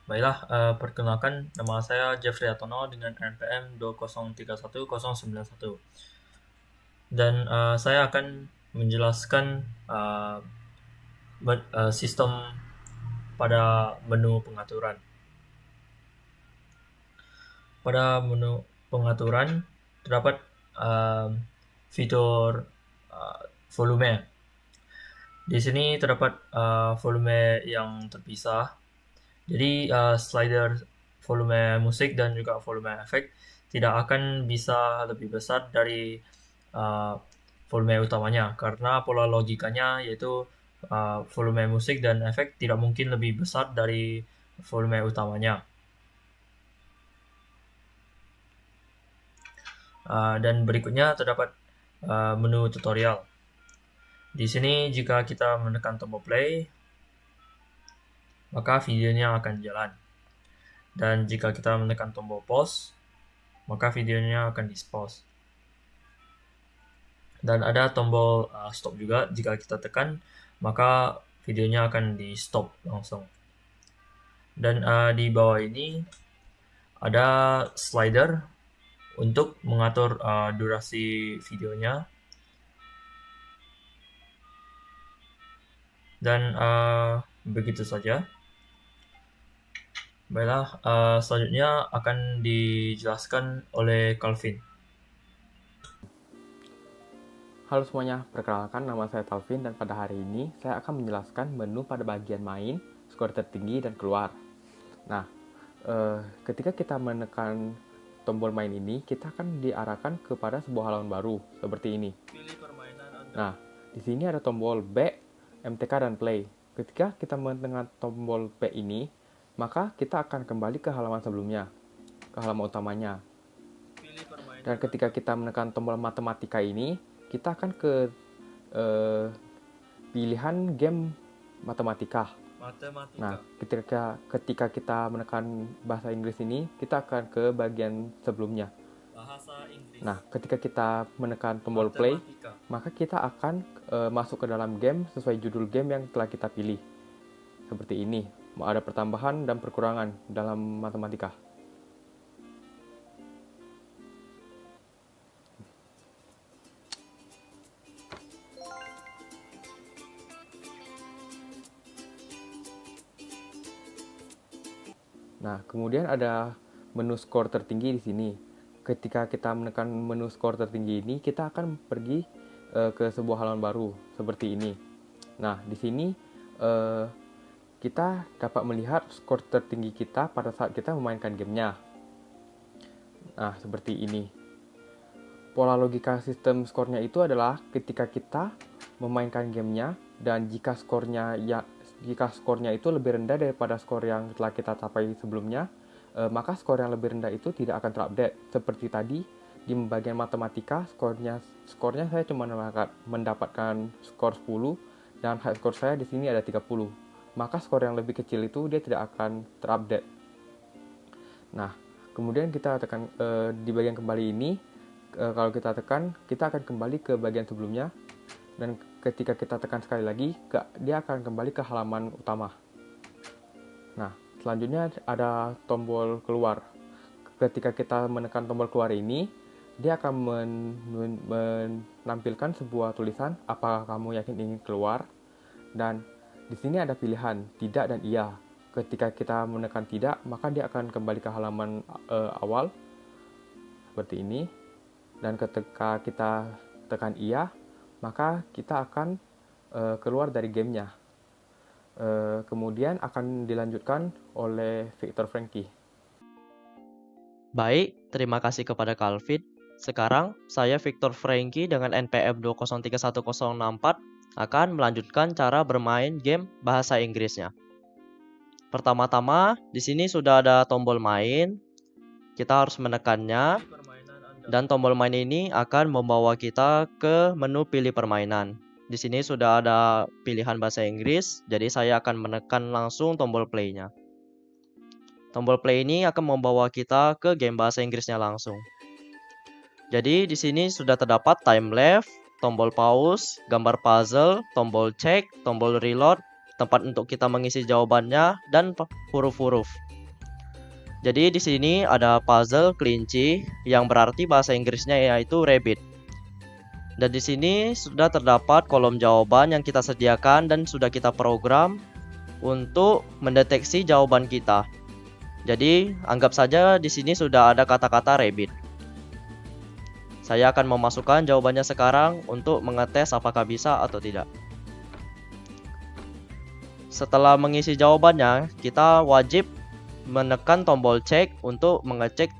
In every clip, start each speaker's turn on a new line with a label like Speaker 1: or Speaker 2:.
Speaker 1: Baiklah, perkenalkan nama saya Jeffrey Atono dengan NPM 2031091 dan saya akan menjelaskan sistem pada menu pengaturan. Pada menu pengaturan terdapat uh, fitur volume. Di sini terdapat volume yang terpisah. Jadi slider volume musik dan juga volume efek tidak akan bisa lebih besar dari uh, volume utamanya karena pola logikanya yaitu volume musik dan efek tidak mungkin lebih besar dari volume utamanya. Dan berikutnya terdapat menu tutorial. Di sini jika kita menekan tombol play, maka videonya akan jalan. Dan jika kita menekan tombol pause, maka videonya akan di-pause. Dan ada tombol stop juga, jika kita tekan, maka videonya akan di-stop langsung. Dan di bawah ini ada slider untuk mengatur durasi videonya. Dan begitu saja. Baiklah, selanjutnya akan dijelaskan oleh Calvin.
Speaker 2: Halo semuanya, perkenalkan nama saya Talvin dan pada hari ini saya akan menjelaskan menu pada bagian main, skor tertinggi, dan keluar. Nah, ketika kita menekan tombol main ini, kita akan diarahkan kepada sebuah halaman baru, seperti ini. Nah, di sini ada tombol back, MTK, dan play. Ketika kita menekan tombol B ini, maka kita akan kembali ke halaman sebelumnya, ke halaman utamanya. Dan ketika kita menekan tombol matematika ini, kita akan ke pilihan game matematika. Nah, ketika kita menekan bahasa Inggris ini, kita akan ke bagian sebelumnya. Nah, ketika kita menekan tombol play, maka kita akan masuk ke dalam game sesuai judul game yang telah kita pilih. Seperti ini, ada pertambahan dan perkurangan dalam matematika. Nah, kemudian ada menu skor tertinggi di sini. Ketika kita menekan menu skor tertinggi ini, kita akan pergi ke sebuah halaman baru seperti ini. Nah, di sini kita dapat melihat skor tertinggi kita pada saat kita memainkan gamenya. Nah, seperti ini. Pola logika sistem skornya itu adalah ketika kita memainkan gamenya dan jika skornya itu lebih rendah daripada skor yang telah kita capai sebelumnya, maka skor yang lebih rendah itu tidak akan terupdate. Seperti tadi di bagian matematika, skornya saya cuma mendapatkan skor 10 dan high score saya di sini ada 30. Maka skor yang lebih kecil itu dia tidak akan terupdate. Nah, kemudian kita tekan di bagian kembali ini. Kalau kita tekan, kita akan kembali ke bagian sebelumnya. Dan ketika kita tekan sekali lagi, dia akan kembali ke halaman utama. Nah, selanjutnya ada tombol keluar. Ketika kita menekan tombol keluar ini, dia akan menampilkan sebuah tulisan, apakah kamu yakin ingin keluar? Dan di sini ada pilihan, tidak dan iya. Ketika kita menekan tidak, maka dia akan kembali ke halaman awal, seperti ini. Dan ketika kita tekan iya, maka kita akan keluar dari gamenya. Kemudian akan dilanjutkan oleh Victor Frankie.
Speaker 3: Baik, terima kasih kepada Calvin. Sekarang, saya Victor Frankie dengan NPM 2031064 akan melanjutkan cara bermain game bahasa Inggrisnya. Pertama-tama, di sini sudah ada tombol main. Kita harus menekannya. Dan tombol main ini akan membawa kita ke menu pilih permainan. Di sini sudah ada pilihan bahasa Inggris, jadi saya akan menekan langsung tombol play-nya. Tombol play ini akan membawa kita ke game bahasa Inggrisnya langsung. Jadi di sini sudah terdapat time left, tombol pause, gambar puzzle, tombol check, tombol reload, tempat untuk kita mengisi jawabannya, dan huruf-huruf. Jadi di sini ada puzzle kelinci yang berarti bahasa Inggrisnya yaitu rabbit. Dan di sini sudah terdapat kolom jawaban yang kita sediakan dan sudah kita program untuk mendeteksi jawaban kita. Jadi anggap saja di sini sudah ada kata-kata rabbit. Saya akan memasukkan jawabannya sekarang untuk mengetes apakah bisa atau tidak. Setelah mengisi jawabannya, kita wajib menekan tombol cek untuk mengecek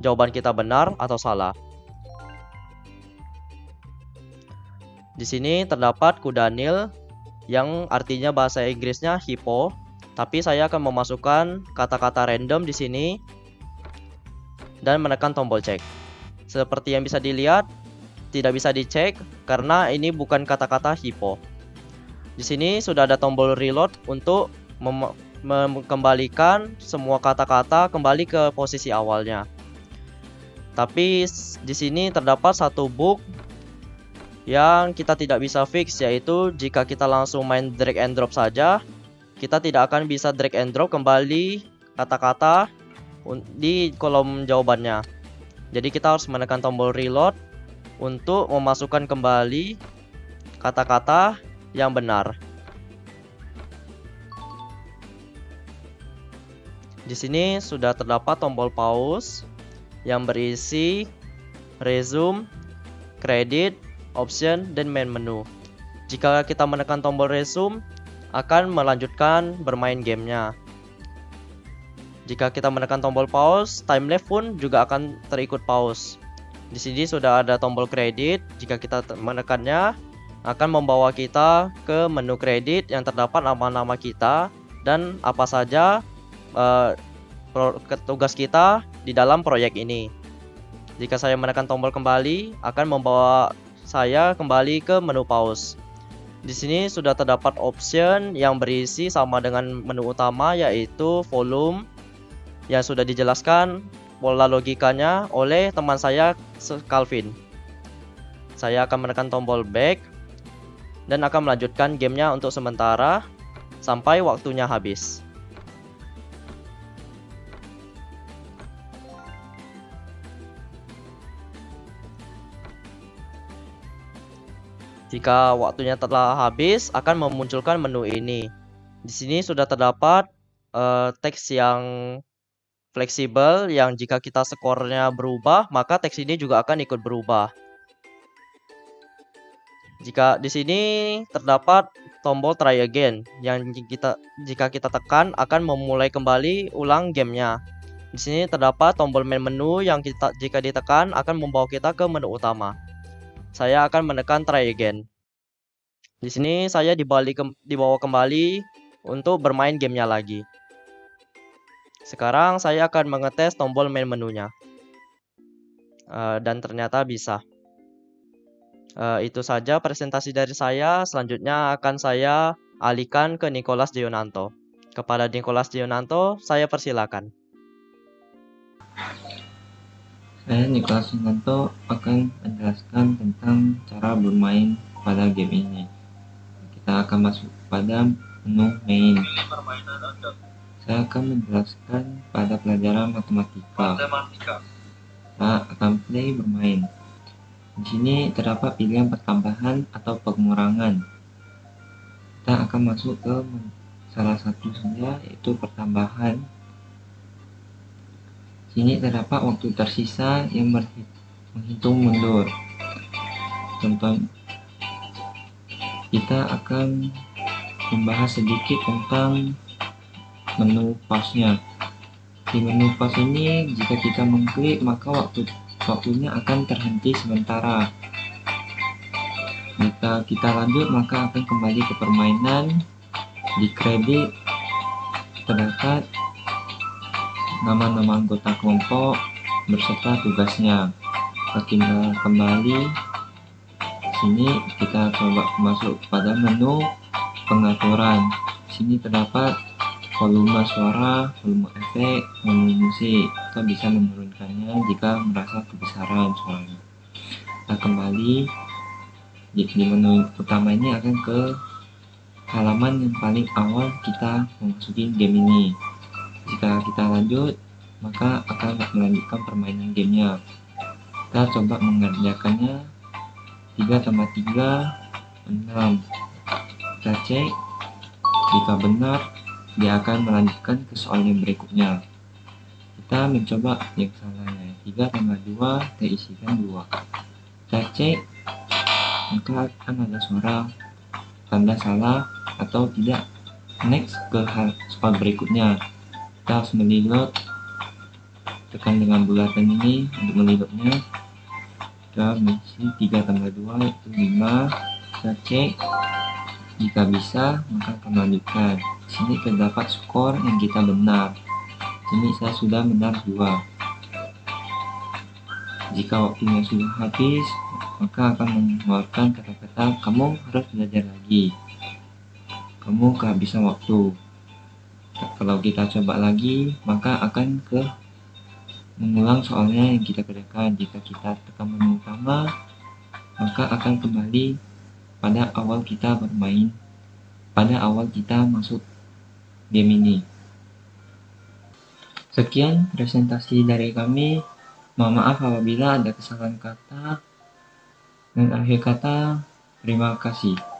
Speaker 3: jawaban kita benar atau salah. Di sini terdapat kuda Nil yang artinya bahasa Inggrisnya hippo, tapi saya akan memasukkan kata-kata random di sini dan menekan tombol cek. Seperti yang bisa dilihat, tidak bisa dicek karena ini bukan kata-kata hippo. Di sini sudah ada tombol reload untuk mengembalikan semua kata-kata kembali ke posisi awalnya. Tapi di sini terdapat satu bug yang kita tidak bisa fix, yaitu jika kita langsung main drag and drop saja, kita tidak akan bisa drag and drop kembali kata-kata di kolom jawabannya. Jadi kita harus menekan tombol reload untuk memasukkan kembali kata-kata yang benar. Di sini sudah terdapat tombol pause yang berisi resume, credit, option, dan main menu. Jika kita menekan tombol resume, akan melanjutkan bermain gamenya. Jika kita menekan tombol pause, timelapse pun juga akan terikut pause. Di sini sudah ada tombol kredit. Jika kita menekannya, akan membawa kita ke menu kredit yang terdapat nama-nama kita dan apa saja tugas kita di dalam proyek ini. Jika saya menekan tombol kembali, akan membawa saya kembali ke menu pause. Di sini sudah terdapat option yang berisi sama dengan menu utama, yaitu volume yang sudah dijelaskan pola logikanya oleh teman saya Calvin. Saya akan menekan tombol back dan akan melanjutkan gamenya untuk sementara sampai waktunya habis. Jika waktunya telah habis, akan memunculkan menu ini. Di sini sudah terdapat teks yang fleksibel, yang jika kita skornya berubah, maka teks ini juga akan ikut berubah. Jika di sini terdapat tombol try again, yang jika kita tekan akan memulai kembali ulang gamenya. Di sini terdapat tombol main menu yang jika ditekan akan membawa kita ke menu utama. Saya akan menekan try again. Di sini saya dibawa kembali untuk bermain gamenya lagi. Sekarang saya akan mengetes tombol main menunya. Dan ternyata bisa. Itu saja presentasi dari saya. Selanjutnya akan saya alihkan ke Nicholas Dionanto. Kepada Nicholas Dionanto, saya persilakan.
Speaker 4: Saya Nicholas Dionanto akan menjelaskan tentang cara bermain pada game ini. Kita akan masuk pada menu main. Saya akan menjelaskan pada pelajaran matematika. Saya akan play bermain. Di sini terdapat pilihan pertambahan atau pengurangan. Kita akan masuk ke salah satu saja, yaitu pertambahan. Sini terdapat waktu tersisa yang menghitung mundur. Contoh, kita akan membahas sedikit tentang menu pause-nya. Di menu pause ini, jika kita mengklik, maka waktunya akan terhenti sementara. Jika kita lanjut, maka akan kembali ke permainan. Di kredit terdapat nama-nama anggota kelompok berserta tugasnya. Kita kembali sini, kita coba masuk pada menu pengaturan. Sini terdapat volume suara, volume efek, volume musik. Kita bisa menurunkannya jika merasa kebesaran suaranya. Kita kembali di menu utama ini akan ke halaman yang paling awal kita memasuki game ini. Jika kita lanjut, maka akan melanjutkan permainan gamenya. Kita coba mengerjakannya. 3 tambah 3, 6. Kita cek, jika benar, dia akan melanjutkan ke soal yang berikutnya. Kita mencoba yang salahnya. 3 tambah 2, kita isikan 2. Kita cek, maka akan ada suara tanda salah atau tidak. Next ke soal berikutnya. Kita harus melilot, tekan dengan bulatan ini untuk melilotnya. Kita mengisi 3 tambah 2 itu 5. Kita cek, jika bisa maka akan melanjutkan. Di sini terdapat skor yang kita benar. Ini saya sudah benar 2. Jika waktunya sudah habis, maka akan mengeluarkan kata-kata kamu harus belajar lagi. Kamu kehabisan waktu. Kalau kita coba lagi, maka akan mengulang soalnya yang kita kerjakan. Jika kita tekan menu utama, maka akan kembali pada awal kita bermain, pada awal kita masuk game ini. Sekian presentasi dari kami. Mohon maaf apabila ada kesalahan kata dan akhir kata. Terima kasih.